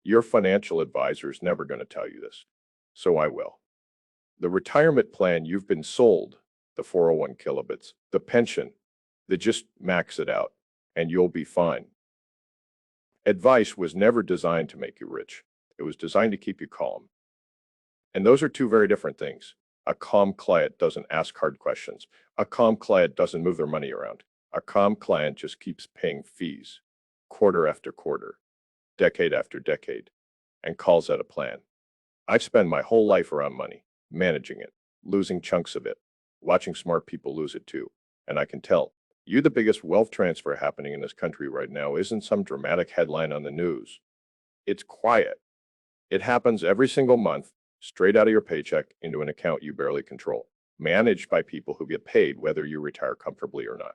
Your financial advisor is never going to tell you this, so I will. The retirement plan you've been sold, the 401 kilobits, the pension, they just max it out and you'll be fine. Advice was never designed to make you rich. It was designed to keep you calm. And those are two very different things. A calm client doesn't ask hard questions. A calm client doesn't move their money around. A calm client just keeps paying fees, quarter after quarter, decade after decade, and calls that a plan. I've spent my whole life around money, managing it, losing chunks of it, watching smart people lose it too. And I can tell you the biggest wealth transfer happening in this country right now isn't some dramatic headline on the news. It's quiet. It happens every single month, straight out of your paycheck into an account you barely control, managed by people who get paid whether you retire comfortably or not.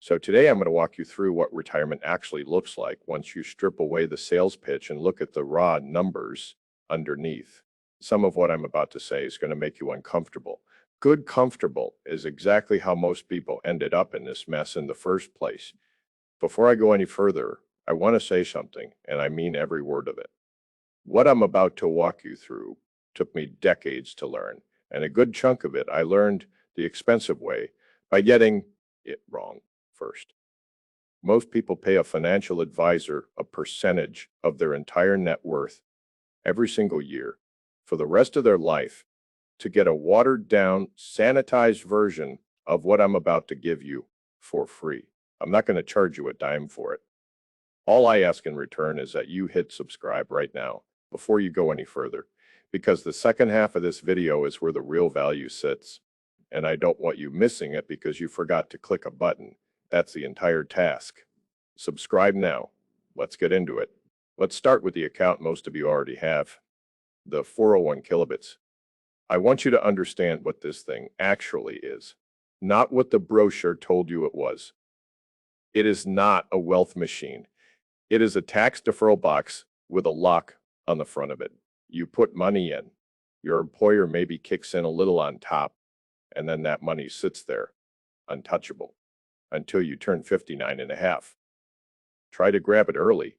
So today I'm going to walk you through what retirement actually looks like once you strip away the sales pitch and look at the raw numbers underneath. Some of what I'm about to say is going to make you uncomfortable. Good comfortable is exactly how most people ended up in this mess in the first place. Before I go any further, I want to say something, and I mean every word of it. What I'm about to walk you through took me decades to learn, and a good chunk of it I learned the expensive way by getting it wrong first. Most people pay a financial advisor a percentage of their entire net worth every single year for the rest of their life to get a watered-down, sanitized version of what I'm about to give you for free. I'm not going to charge you a dime for it. All I ask in return is that you hit subscribe right now before you go any further, because the second half of this video is where the real value sits, and I don't want you missing it because you forgot to click a button. That's the entire task. Subscribe now. Let's get into it. Let's start with the account most of you already have, the 401 kilobits. I want you to understand what this thing actually is, not what the brochure told you it was. It is not a wealth machine. It is a tax deferral box with a lock on the front of it. You put money in. Your employer maybe kicks in a little on top, and then that money sits there, untouchable, until you turn 59 and a half. Try to grab it early,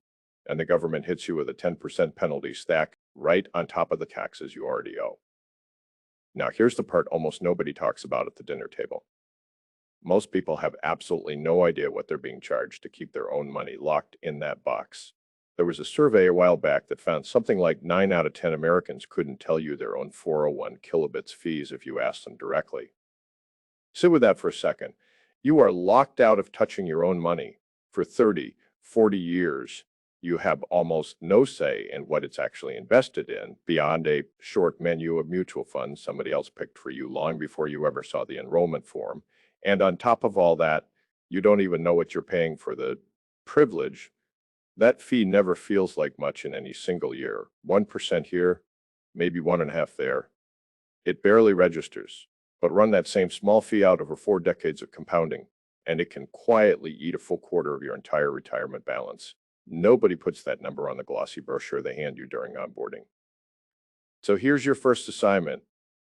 and the government hits you with a 10% penalty stack right on top of the taxes you already owe. Now, here's the part almost nobody talks about at the dinner table. Most people have absolutely no idea what they're being charged to keep their own money locked in that box. There was a survey a while back that found something like 9 out of 10 Americans couldn't tell you their own 401 kilobits fees if you asked them directly. Sit with that for a second. You are locked out of touching your own money for 30, 40 years. You have almost no say in what it's actually invested in beyond a short menu of mutual funds somebody else picked for you long before you ever saw the enrollment form. And on top of all that, you don't even know what you're paying for the privilege. That fee never feels like much in any single year. 1% here, maybe 1.5% there. It barely registers, but run that same small fee out over 4 decades of compounding, and it can quietly eat a full quarter of your entire retirement balance. Nobody puts that number on the glossy brochure they hand you during onboarding. So here's your first assignment,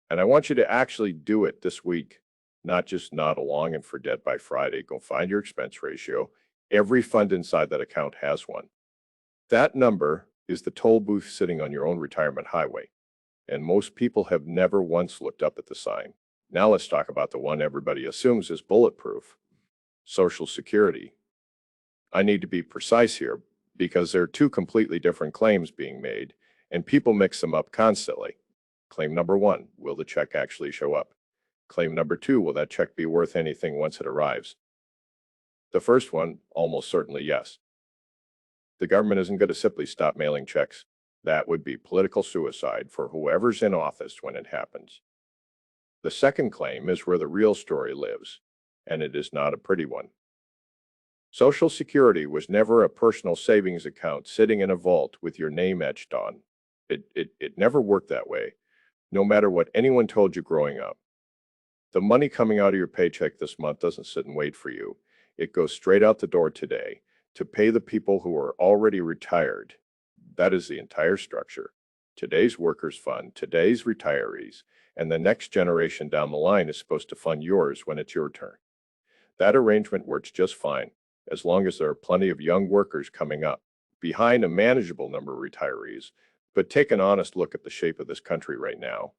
and I want you to actually do it this week, not just nod along and forget by Friday. Go find your expense ratio. Every fund inside that account has one. That number is the toll booth sitting on your own retirement highway, and most people have never once looked up at the sign. Now let's talk about the one everybody assumes is bulletproof: Social Security. I need to be precise here because there are two completely different claims being made, and people mix them up constantly. Claim number 1, will the check actually show up? Claim number 2, will that check be worth anything once it arrives? The first one, almost certainly yes. The government isn't going to simply stop mailing checks. That would be political suicide for whoever's in office when it happens. The second claim is where the real story lives, and it is not a pretty one. Social Security was never a personal savings account sitting in a vault with your name etched on. It never worked that way, no matter what anyone told you growing up. The money coming out of your paycheck this month doesn't sit and wait for you. It goes straight out the door today to pay the people who are already retired. That is the entire structure. Today's workers' fund, today's retirees, and the next generation down the line is supposed to fund yours when it's your turn. That arrangement works just fine, as long as there are plenty of young workers coming up. behind a manageable number of retirees. But take an honest look at the shape of this country right now.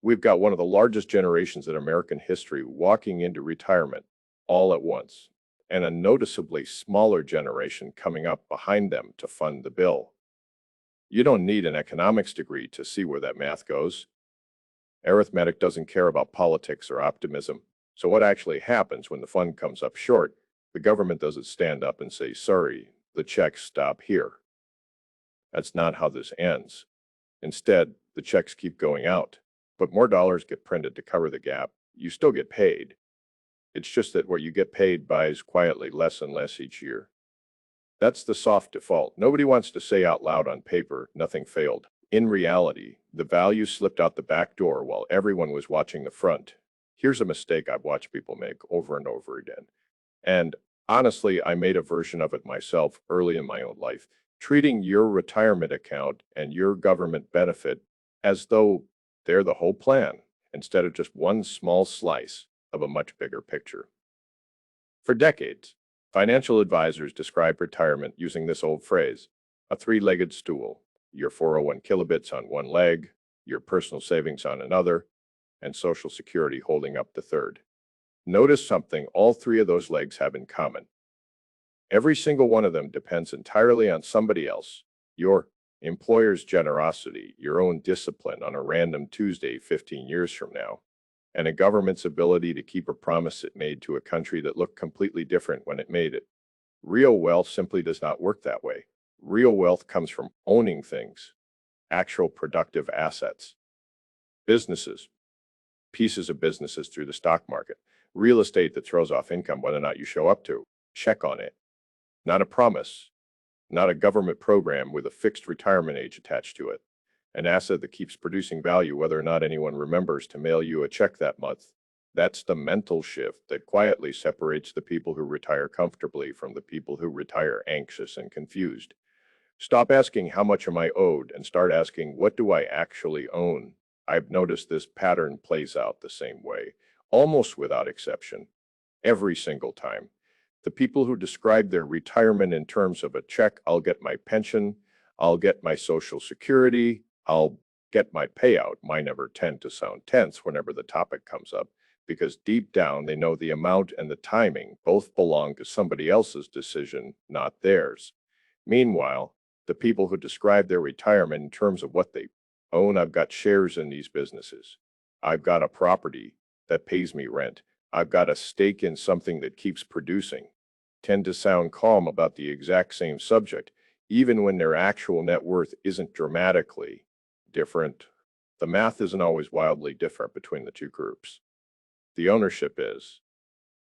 We've got one of the largest generations in American history walking into retirement all at once, and a noticeably smaller generation coming up behind them to fund the bill. You don't need an economics degree to see where that math goes. Arithmetic doesn't care about politics or optimism. So what actually happens when the fund comes up short? The government doesn't stand up and say, sorry, the checks stop here. That's not how this ends. Instead, the checks keep going out, but more dollars get printed to cover the gap. You still get paid. It's just that what you get paid buys quietly less and less each year. That's the soft default. Nobody wants to say out loud on paper, nothing failed. In reality, the value slipped out the back door while everyone was watching the front. Here's a mistake I've watched people make over and over again. And honestly, I made a version of it myself early in my own life, treating your retirement account and your government benefit as though they're the whole plan, instead of just one small slice of a much bigger picture. For decades, financial advisors describe retirement using this old phrase, a three-legged stool, your 401 kilobits on one leg, your personal savings on another, and Social Security holding up the third. Notice something all three of those legs have in common. Every single one of them depends entirely on somebody else, your employer's generosity, your own discipline on a random Tuesday 15 years from now, and a government's ability to keep a promise it made to a country that looked completely different when it made it. Real wealth simply does not work that way. Real wealth comes from owning things, actual productive assets, businesses, pieces of businesses through the stock market, real estate that throws off income whether or not you show up to. Check on it. Not a promise, not a government program with a fixed retirement age attached to it. An asset that keeps producing value whether or not anyone remembers to mail you a check that month. That's the mental shift that quietly separates the people who retire comfortably from the people who retire anxious and confused. Stop asking how much am I owed and start asking what do I actually own? I've noticed this pattern plays out the same way, almost without exception, every single time. The people who describe their retirement in terms of a check, I'll get my pension, I'll get my Social Security, I'll get my payout, might never tend to sound tense whenever the topic comes up, because deep down they know the amount and the timing both belong to somebody else's decision, not theirs. Meanwhile, the people who describe their retirement in terms of what they own, I've got shares in these businesses. I've got a property that pays me rent. I've got a stake in something that keeps producing. Tend to sound calm about the exact same subject, even when their actual net worth isn't dramatically different. The math isn't always wildly different between the two groups. The ownership is.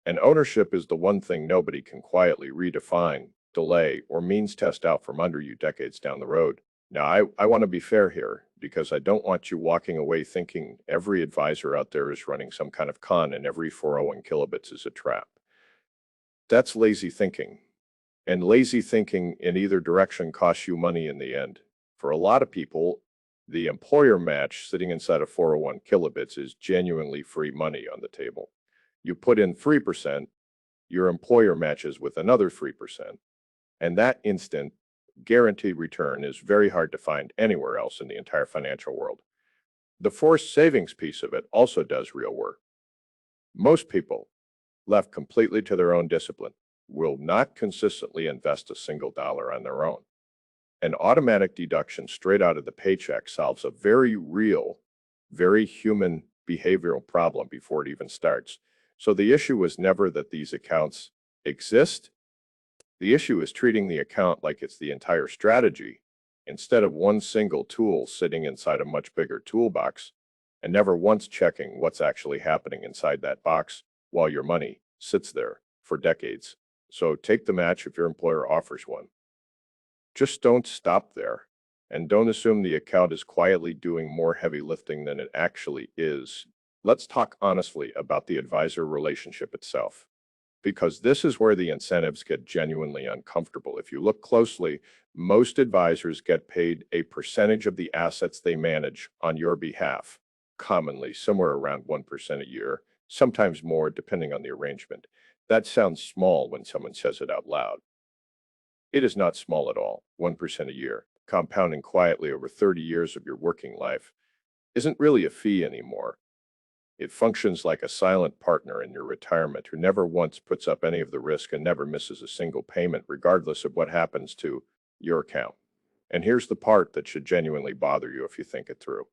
And ownership is the one thing nobody can quietly redefine, delay, or means test out from under you decades down the road. Now, I want to be fair here because I don't want you walking away thinking every advisor out there is running some kind of con and every 401 kilobits is a trap. That's lazy thinking. And lazy thinking in either direction costs you money in the end. For a lot of people, the employer match sitting inside of 401 kilobits is genuinely free money on the table. You put in 3%, your employer matches with another 3%. And that instant guaranteed return is very hard to find anywhere else in the entire financial world. The forced savings piece of it also does real work. Most people, left completely to their own discipline, will not consistently invest a single dollar on their own. An automatic deduction straight out of the paycheck solves a very real, very human behavioral problem before it even starts. So the issue was never that these accounts exist. The issue is treating the account like it's the entire strategy, instead of one single tool sitting inside a much bigger toolbox, and never once checking what's actually happening inside that box while your money sits there for decades. So take the match if your employer offers one. Just don't stop there, and don't assume the account is quietly doing more heavy lifting than it actually is. Let's talk honestly about the advisor relationship itself, because this is where the incentives get genuinely uncomfortable. If you look closely, most advisors get paid a percentage of the assets they manage on your behalf, commonly somewhere around 1% a year, sometimes more depending on the arrangement. That sounds small when someone says it out loud. It is not small at all. 1% a year, compounding quietly over 30 years of your working life, isn't really a fee anymore. It functions like a silent partner in your retirement who never once puts up any of the risk and never misses a single payment, regardless of what happens to your account. And here's the part that should genuinely bother you if you think it through.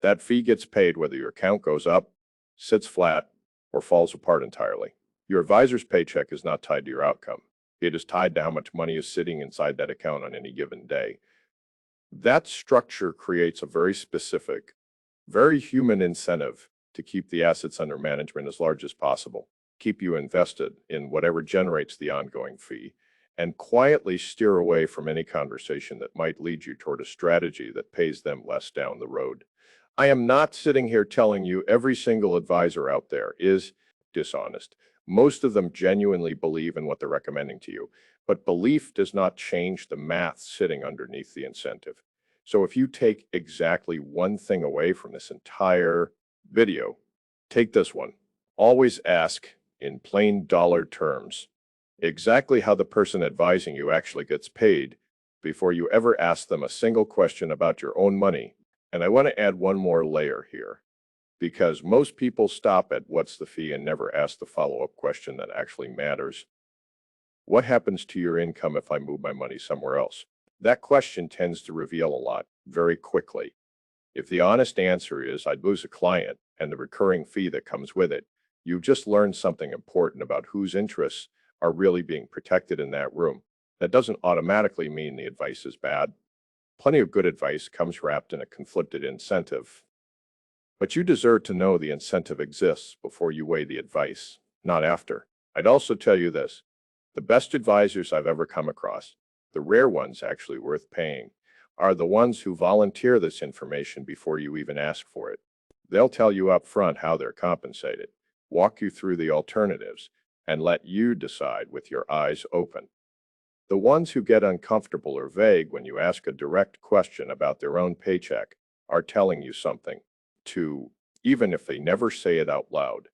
That fee gets paid whether your account goes up, sits flat, or falls apart entirely. Your advisor's paycheck is not tied to your outcome. It is tied to how much money is sitting inside that account on any given day. That structure creates a very specific, very human incentive to keep the assets under management as large as possible, keep you invested in whatever generates the ongoing fee, and quietly steer away from any conversation that might lead you toward a strategy that pays them less down the road. I am not sitting here telling you every single advisor out there is dishonest. Most of them genuinely believe in what they're recommending to you, but belief does not change the math sitting underneath the incentive. So if you take exactly one thing away from this entire video, take this one. Always ask, in plain dollar terms, exactly how the person advising you actually gets paid before you ever ask them a single question about your own money. And I want to add one more layer here, because most people stop at what's the fee and never ask the follow-up question that actually matters. What happens to your income if I move my money somewhere else? That question tends to reveal a lot very quickly. If the honest answer is I'd lose a client and the recurring fee that comes with it, you've just learned something important about whose interests are really being protected in that room. That doesn't automatically mean the advice is bad. Plenty of good advice comes wrapped in a conflicted incentive. But you deserve to know the incentive exists before you weigh the advice, not after. I'd also tell you this. The best advisors I've ever come across, the rare ones actually worth paying, are the ones who volunteer this information before you even ask for it. They'll tell you up front how they're compensated, walk you through the alternatives, and let you decide with your eyes open. The ones who get uncomfortable or vague when you ask a direct question about their own paycheck are telling you something, too, even if they never say it out loud.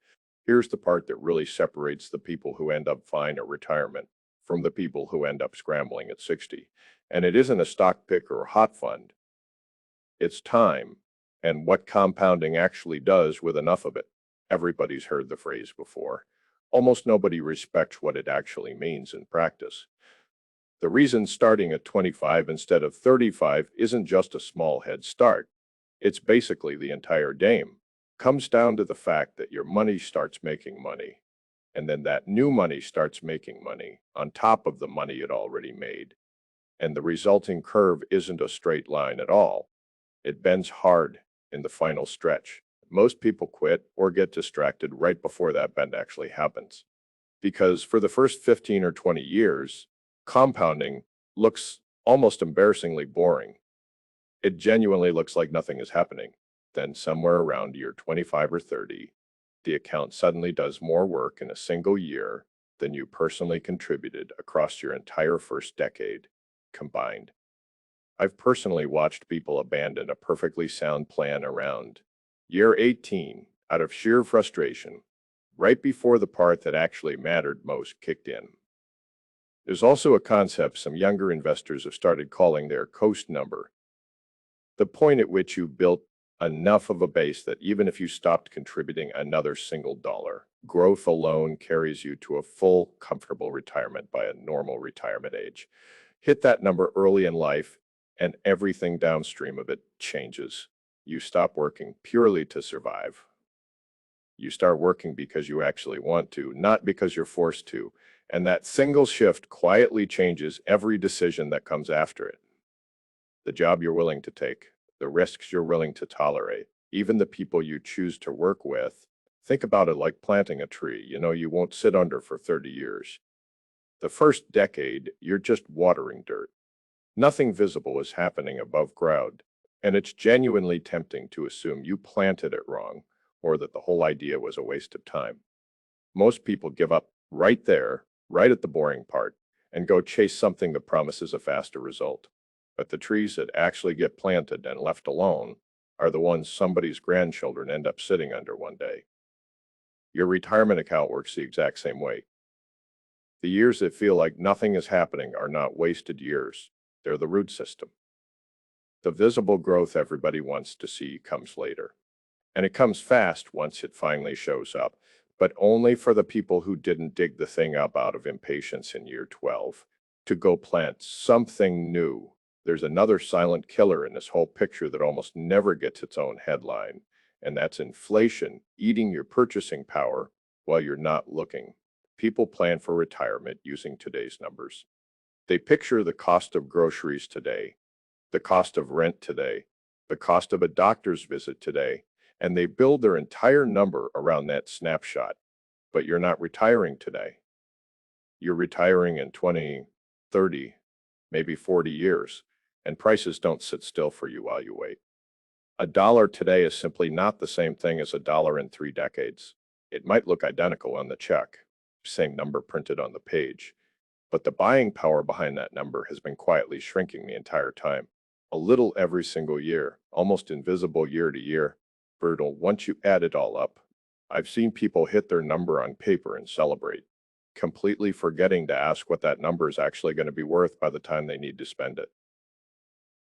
Here's the part that really separates the people who end up fine at retirement from the people who end up scrambling at 60. And it isn't a stock pick or a hot fund. It's time and what compounding actually does with enough of it. Everybody's heard the phrase before. Almost nobody respects what it actually means in practice. The reason starting at 25 instead of 35 isn't just a small head start. It's basically the entire game. Comes down to the fact that your money starts making money, and then that new money starts making money on top of the money it already made. And the resulting curve isn't a straight line at all. It bends hard in the final stretch. Most people quit or get distracted right before that bend actually happens. Because for the first 15 or 20 years, compounding looks almost embarrassingly boring. It genuinely looks like nothing is happening. Then somewhere around year 25 or 30, the account suddenly does more work in a single year than you personally contributed across your entire first decade combined. I've personally watched people abandon a perfectly sound plan around year 18 out of sheer frustration, right before the part that actually mattered most kicked in. There's also a concept some younger investors have started calling their coast number, the point at which you built enough of a base that even if you stopped contributing another single dollar, growth alone carries you to a full, comfortable retirement by a normal retirement age. Hit that number early in life, and everything downstream of it changes. You stop working purely to survive. You start working because you actually want to, not because you're forced to. And that single shift quietly changes every decision that comes after it. The job you're willing to take, the risks you're willing to tolerate, even the people you choose to work with. Think about it like planting a tree, you won't sit under for 30 years. The first decade, you're just watering dirt. Nothing visible is happening above ground, and it's genuinely tempting to assume you planted it wrong or that the whole idea was a waste of time. Most people give up right there, right at the boring part, and go chase something that promises a faster result. But the trees that actually get planted and left alone are the ones somebody's grandchildren end up sitting under one day. Your retirement account works the exact same way. The years that feel like nothing is happening are not wasted years. They're the root system. The visible growth everybody wants to see comes later. And it comes fast once it finally shows up, but only for the people who didn't dig the thing up out of impatience in year 12 to go plant something new. There's another silent killer in this whole picture that almost never gets its own headline, and that's inflation eating your purchasing power while you're not looking. People plan for retirement using today's numbers. They picture the cost of groceries today, the cost of rent today, the cost of a doctor's visit today, and they build their entire number around that snapshot. But you're not retiring today. You're retiring in 20, 30, maybe 40 years, and prices don't sit still for you while you wait. A dollar today is simply not the same thing as a dollar in 3 decades. It might look identical on the check, same number printed on the page, but the buying power behind that number has been quietly shrinking the entire time. A little every single year, almost invisible year to year. Brutal once you add it all up. I've seen people hit their number on paper and celebrate, completely forgetting to ask what that number is actually going to be worth by the time they need to spend it.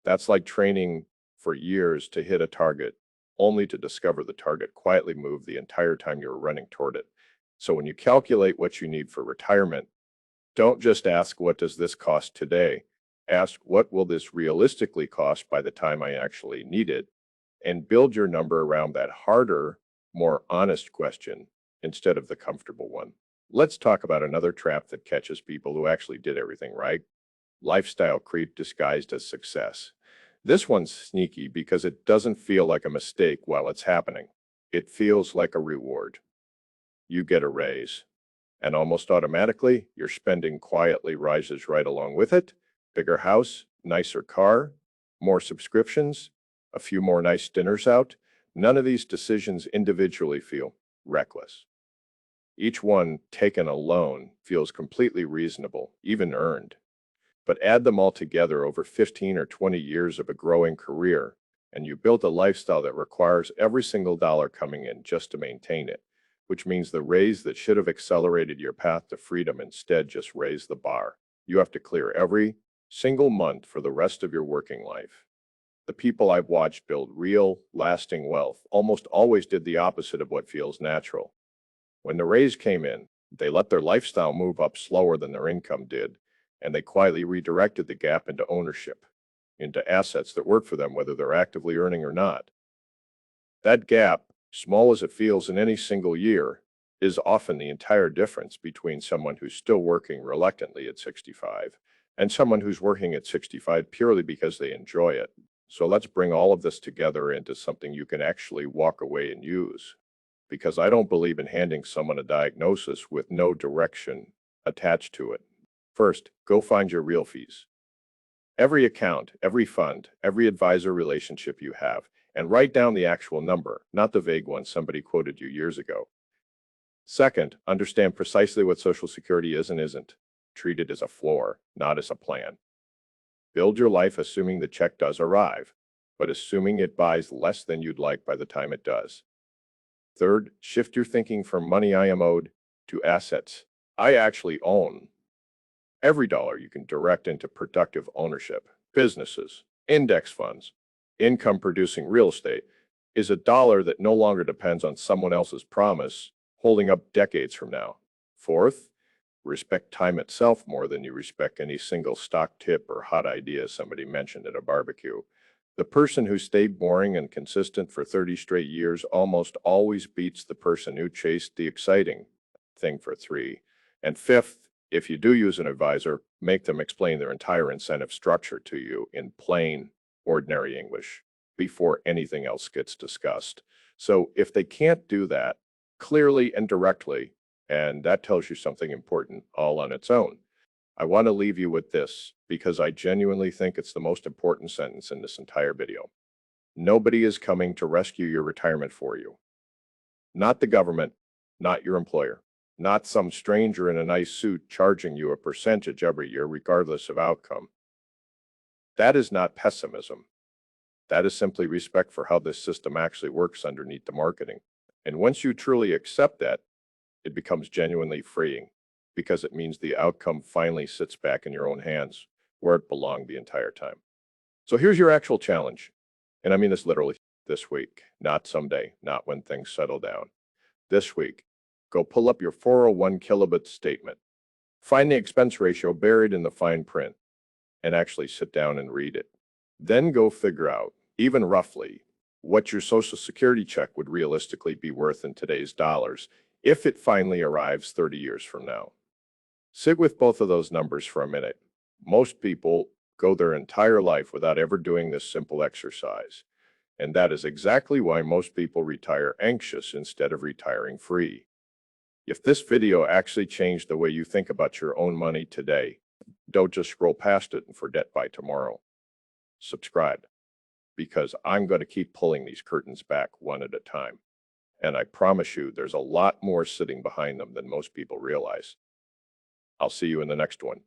That's like training for years to hit a target, only to discover the target quietly moved the entire time you were running toward it. So when you calculate what you need for retirement, don't just ask, what does this cost today? Ask, what will this realistically cost by the time I actually need it? And build your number around that harder, more honest question instead of the comfortable one. Let's talk about another trap that catches people who actually did everything right. Lifestyle creep disguised as success. This one's sneaky because it doesn't feel like a mistake while it's happening. It feels like a reward. You get a raise, and almost automatically, your spending quietly rises right along with it. Bigger house, nicer car, more subscriptions, a few more nice dinners out. None of these decisions individually feel reckless. Each one taken alone feels completely reasonable, even earned. But add them all together over 15 or 20 years of a growing career, and you build a lifestyle that requires every single dollar coming in just to maintain it, which means the raise that should have accelerated your path to freedom instead just raised the bar. You have to clear every single month for the rest of your working life. The people I've watched build real, lasting wealth almost always did the opposite of what feels natural. When the raise came in, they let their lifestyle move up slower than their income did, and they quietly redirected the gap into ownership, into assets that work for them whether they're actively earning or not. That gap, small as it feels in any single year, is often the entire difference between someone who's still working reluctantly at 65 and someone who's working at 65 purely because they enjoy it. So let's bring all of this together into something you can actually walk away and use. Because I don't believe in handing someone a diagnosis with no direction attached to it. First, go find your real fees. Every account, every fund, every advisor relationship you have, and write down the actual number, not the vague one somebody quoted you years ago. Second, understand precisely what Social Security is and isn't. Treat it as a floor, not as a plan. Build your life assuming the check does arrive, but assuming it buys less than you'd like by the time it does. Third, shift your thinking from money I am owed to assets I actually own. Every dollar you can direct into productive ownership, businesses, index funds, income producing real estate is a dollar that no longer depends on someone else's promise holding up decades from now. Fourth, respect time itself more than you respect any single stock tip or hot idea somebody mentioned at a barbecue. The person who stayed boring and consistent for 30 straight years almost always beats the person who chased the exciting thing for 3. And fifth, if you do use an advisor, make them explain their entire incentive structure to you in plain, ordinary English before anything else gets discussed. So if they can't do that clearly and directly, and that tells you something important all on its own, I want to leave you with this because I genuinely think it's the most important sentence in this entire video. Nobody is coming to rescue your retirement for you. Not the government, not your employer, not some stranger in a nice suit charging you a percentage every year regardless of outcome. That is not pessimism. That is simply respect for how this system actually works underneath the marketing. And once you truly accept that, it becomes genuinely freeing. because it means the outcome finally sits back in your own hands where it belonged the entire time. So here's your actual challenge. And I mean this literally this week, not someday, not when things settle down. This week, go pull up your 401 kilobit statement. Find the expense ratio buried in the fine print and actually sit down and read it. Then go figure out, even roughly, what your Social Security check would realistically be worth in today's dollars if it finally arrives 30 years from now. Sit with both of those numbers for a minute. Most people go their entire life without ever doing this simple exercise. And that is exactly why most people retire anxious instead of retiring free. If this video actually changed the way you think about your own money today, don't just scroll past it and forget by tomorrow. Subscribe, because I'm going to keep pulling these curtains back one at a time. And I promise you, there's a lot more sitting behind them than most people realize. I'll see you in the next one.